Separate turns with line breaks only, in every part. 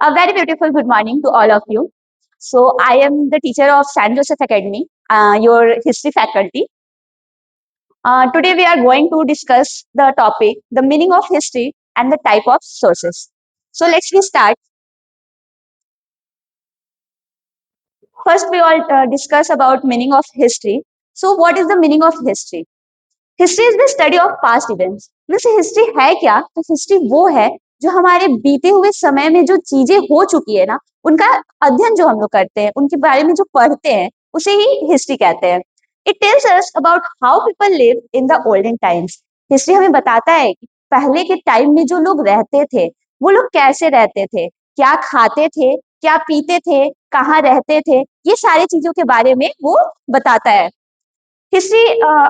A very beautiful good morning to all of you. So, I am the teacher of San Joseph Academy, your history faculty. Today, we are going to discuss the topic, the meaning of history and the type of sources. So, let's start. First, we all discuss about meaning of history. So, what is the meaning of history? History is the study of past events. वैसे history है क्या? तो history वो है जो हमारे बीते हुए समय में जो चीजें हो चुकी है ना, उनका अध्ययन जो हम लोग करते हैं, उनके बारे में जो पढ़ते हैं, उसे ही हिस्ट्री कहते हैं। It tells us about how people live in the olden times. History हमें बताता है कि पहले के टाइम में जो लोग रहते थे, वो लोग कैसे रहते थे, क्या खाते थे, क्या पीते थे, कहाँ रहते थे, ये सारी चीजों के बारे में वो बताता है। History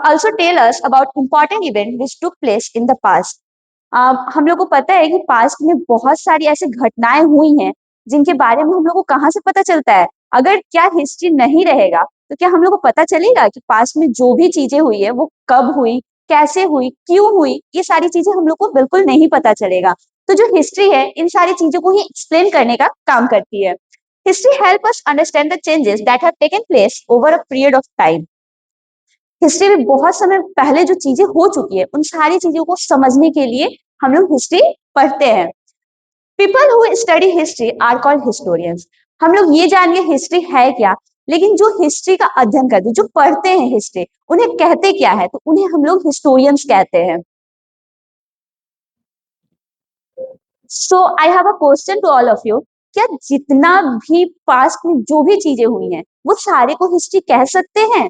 also tell us about important event which took place in the past. हम लोग को पता है कि पास्ट में बहुत सारी ऐसी घटनाएं हुई हैं जिनके बारे में हम लोग को कहाँ से पता चलता है। अगर क्या हिस्ट्री नहीं रहेगा तो क्या हम लोग को पता चलेगा कि पास्ट में जो भी चीजें हुई है वो कब हुई, कैसे हुई, क्यों हुई, ये सारी चीजें हम लोग को बिल्कुल नहीं पता चलेगा। तो जो हिस्ट्री है इन सारी चीजों को ही एक्सप्लेन करने का काम करती है। History help us understand the changes that have taken place over a period of time. History में बहुत समय पहले जो चीजें हो चुकी है उन सारी चीजों को समझने के लिए हम लोग हिस्ट्री पढ़ते हैं। People who study history are called historians. हम लोग ये जानिए हिस्ट्री है क्या, लेकिन जो हिस्ट्री का अध्ययन करते, जो पढ़ते हैं हिस्ट्री, उन्हें कहते क्या है? तो उन्हें हम लोग हिस्टोरियंस कहते हैं। So I have a question to all of you. क्या जितना भी पास्ट में जो भी चीजें हुई हैं वो सारे को हिस्ट्री कह सकते हैं?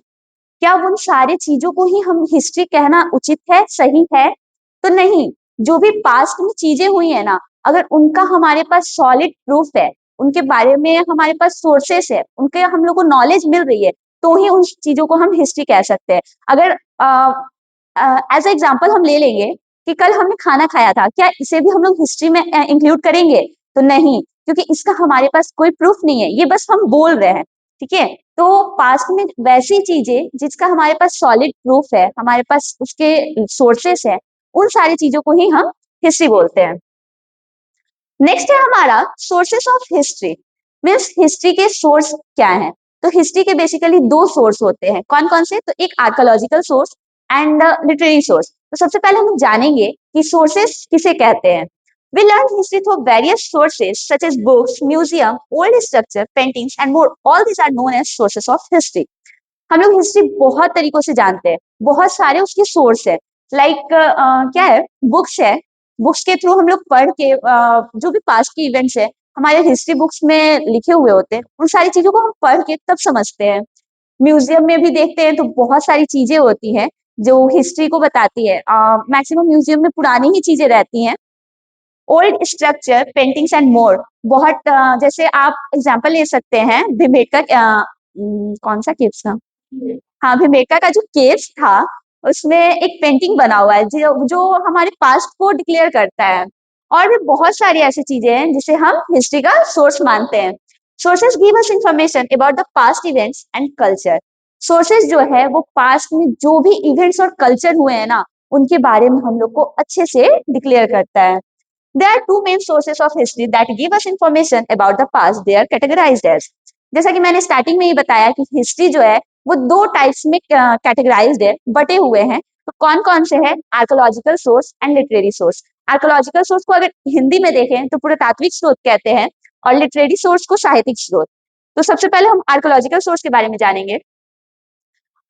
क्या उन सारी चीजों को ही हम हिस्ट्री कहना उचित है, सही है? तो नहीं। जो भी पास्ट में चीजें हुई है ना, अगर उनका हमारे पास सॉलिड प्रूफ है, उनके बारे में हमारे पास सोर्सेस है, उनके हम लोग को नॉलेज मिल रही है, तो ही उन चीजों को हम हिस्ट्री कह सकते हैं। अगर एज एग्जाम्पल हम ले लेंगे कि कल हमने खाना खाया था, क्या इसे भी हम लोग हिस्ट्री में इंक्लूड करेंगे? तो नहीं, क्योंकि इसका हमारे पास कोई प्रूफ नहीं है, ये बस हम बोल रहे हैं। ठीक है, तो पास्ट में वैसी चीजें जिसका हमारे पास सॉलिड प्रूफ है, हमारे पास उसके सोर्सेस है, उन सारी चीजों को ही हम हिस्ट्री बोलते हैं। नेक्स्ट है हमारा sources of history. Means history के सोर्स क्या है? तो हिस्ट्री के बेसिकली दो सोर्स होते हैं। कौन कौन से? तो एक archaeological source and literary source. तो सबसे पहले हम जानेंगे कि सोर्सेस किसे कहते हैं। We learn history through various sources such as books, museum, old structure, paintings and more. All these are known as sources of history. हम लोग हिस्ट्री बहुत तरीकों से जानते हैं, बहुत सारे उसके सोर्स है। लाइक क्या है? बुक्स है। बुक्स के थ्रू हम लोग पढ़ के जो भी पास्ट की इवेंट्स है हमारे हिस्ट्री बुक्स में लिखे हुए होते हैं, उन सारी चीजों को हम पढ़ के तब समझते हैं। म्यूजियम में भी देखते हैं तो बहुत सारी चीजें होती हैं जो हिस्ट्री को बताती है। मैक्सिमम म्यूजियम में पुरानी ही चीजें रहती हैं। Old structure, paintings and more. बहुत जैसे आप एग्जांपल ले सकते हैं भिमेटका। कौन सा केव्स था? हाँ, भिमेटका का जो केव्स था उसमें एक पेंटिंग बना हुआ है जो हमारे पास्ट को डिक्लेयर करता है। और भी बहुत सारी ऐसी चीजें हैं जिसे हम हिस्ट्री का सोर्स मानते हैं। Sources give us information about the past events and culture. Sources जो है वो पास्ट में जो भी इवेंट्स और कल्चर हुए हैं ना, उनके बारे में हम लोग को अच्छे से डिक्लेयर करता है। There are two main sources of history that give us information about the past. They are categorized as, जैसा कि मैंने स्टार्टिंग में ही बताया कि हिस्ट्री जो है वो दो टाइप्स में कैटेगराइज्ड है, बटे हुए हैं। तो कौन कौन से हैं? Archaeological source and literary source. Archaeological source को अगर हिंदी में देखें तो पुरातात्विक स्रोत कहते हैं, और लिटरेरी सोर्स को साहित्यिक स्रोत। तो सबसे पहले हम आर्कोलॉजिकल सोर्स के बारे में जानेंगे।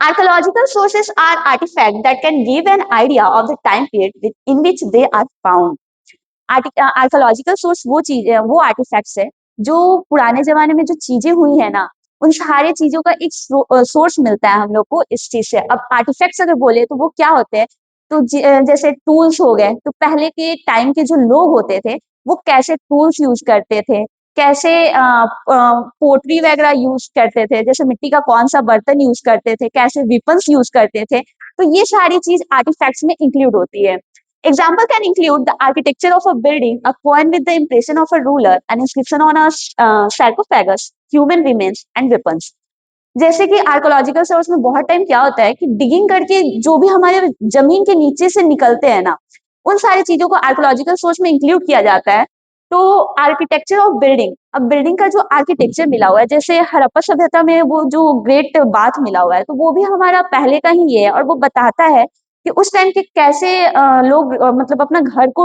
Archaeological sources are artifacts that can give an idea of the time period in which they are found. Archaeological source वो चीज है, वो आर्टिफैक्ट्स है जो पुराने जमाने में जो चीजें हुई है ना, उन सारी चीजों का एक सोर्स मिलता है हम लोग को इस चीज से। अब आर्टिफैक्ट्स अगर बोले तो वो क्या होते हैं? तो जैसे टूल्स हो गए, तो पहले के टाइम के जो लोग होते थे वो कैसे टूल्स यूज करते थे, कैसे पोटरी वगैरह यूज करते थे, जैसे मिट्टी का कौन सा बर्तन यूज करते थे, कैसे वेपन्स यूज करते थे, तो ये सारी चीज आर्टिफैक्ट्स में इंक्लूड होती है। Example can include the architecture of a building, a coin with the impression of a ruler, an inscription on a sarcophagus, human remains and weapons. जैसे कि आर्कोलॉजिकल सोर्स में बहुत टाइम क्या होता है कि डिगिंग करके जो भी हमारे जमीन के नीचे से निकलते हैं ना, उन सारी चीजों को आर्कोलॉजिकल सोर्स में इंक्लूड किया जाता है। तो आर्किटेक्चर ऑफ बिल्डिंग, अब बिल्डिंग का जो आर्किटेक्चर मिला हुआ है, जैसे हड़प्पा सभ्यता में वो जो ग्रेट बाथ मिला हुआ है, तो वो भी हमारा पहले का ही है, और वो बताता है कि उस टाइम के कैसे लोग मतलब अपना घर को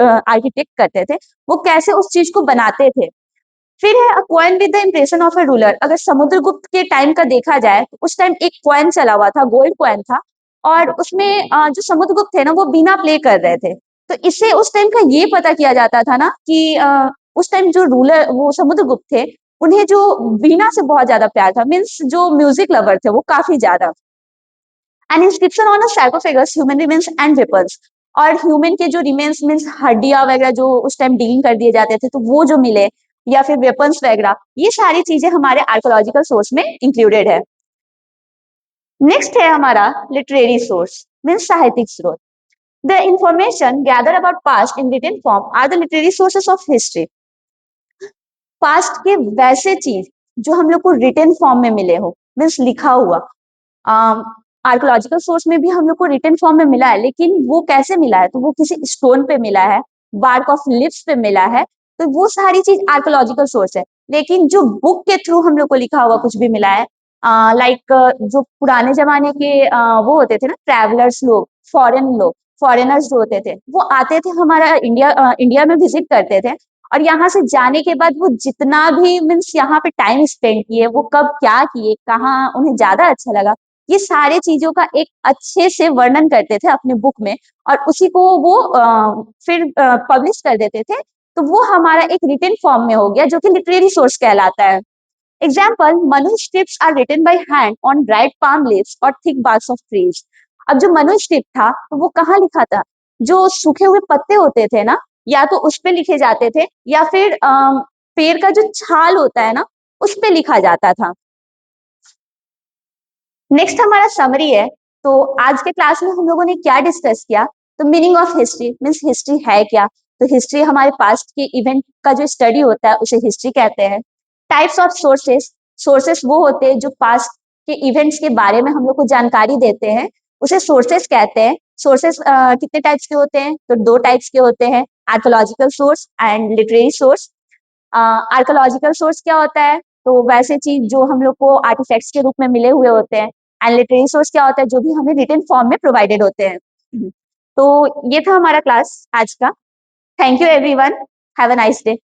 आर्किटेक्ट करते थे, वो कैसे उस चीज को बनाते थे। फिर है अ coin with the impression of a ruler. अगर समुद्रगुप्त के टाइम का देखा जाए तो उस टाइम एक कॉइन चला हुआ था, गोल्ड कॉइन था, और उसमें जो समुद्रगुप्त थे ना वो बीना प्ले कर रहे थे। तो इससे उस टाइम का ये पता किया जाता था ना कि उस टाइम जो रूलर वो समुद्रगुप्त थे, उन्हें जो वीणा से बहुत ज्यादा प्यार था, मीन्स जो म्यूजिक लवर थे वो काफी ज्यादा। An inscription on a sarcophagus, human remains and weapons, और ह्यूमन के जो रिमेन्स मीन्स हड्डियां वगैरह जो उस टाइम डिगिंग कर दिए जाते थे तो वो जो मिले, या फिर वेपन्स वगैरह, ये सारी चीजें हमारे आर्कोलॉजिकल सोर्स में इंक्लूडेड है। नेक्स्ट है हमारा लिटरेरी सोर्स, मीन्स साहित्यिक स्रोत। The information gather about past in written form are the literary sources of history. Past के वैसे चीज जो हम लोग को रिटन फॉर्म में मिले हो, मीन्स लिखा हुआ, आर्कोलॉजिकल सोर्स में भी हम लोग को रिटन फॉर्म में मिला है, लेकिन वो कैसे मिला है, तो वो किसी स्टोन पे मिला है, बार्क ऑफ लिप्स पे मिला है, तो वो सारी चीज आर्कोलॉजिकल सोर्स है। लेकिन जो बुक के थ्रू हम लोग को लिखा हुआ कुछ भी मिला है, लाइक जो पुराने जमाने के वो होते थे ना ट्रैवलर्स लोग, फॉरेनर्स जो होते थे, वो आते थे हमारा इंडिया में विजिट करते थे, और यहाँ से जाने के बाद वो जितना भी मीन्स यहाँ पे टाइम स्पेंड किए, वो कब क्या किए, कहाँ उन्हें ज्यादा अच्छा लगा, ये सारे चीजों का एक अच्छे से वर्णन करते थे अपने बुक में, और उसी को वो फिर पब्लिश कर देते थे। तो वो हमारा एक रिटन फॉर्म में हो गया, जो कि लिटरेरी सोर्स कहलाता है। Example, manuscripts are written by hand on dried palm leaves or thick barks of trees। अब जो manuscript था तो वो कहाँ लिखा था, जो सूखे हुए पत्ते होते थे ना, या तो उस पे लिखे जाते थे, या फिर पेड़ का जो छाल होता है ना, उस पे लिखा जाता था। नेक्स्ट हमारा समरी है। तो आज के क्लास में हम लोगों ने क्या डिस्कस किया, तो meaning of history, means history है क्या, तो हिस्ट्री हमारे पास्ट के इवेंट का जो स्टडी होता है उसे हिस्ट्री कहते हैं। टाइप्स ऑफ सोर्सेस, सोर्सेस वो होते हैं जो पास्ट के इवेंट्स के बारे में हम लोग को जानकारी देते हैं, उसे सोर्सेस कहते हैं। सोर्सेस कितने टाइप्स के होते हैं, तो दो टाइप्स के होते हैं, archaeological source and literary source. Archaeological source क्या होता है, तो वैसे चीज जो हम लोग को आर्टिफैक्ट्स के रूप में मिले हुए होते हैं। एंड लिटरेरी सोर्स क्या होता है, जो भी हमें रिटन फॉर्म में प्रोवाइडेड होते हैं। तो ये था हमारा क्लास आज का। Thank you everyone, have a nice day.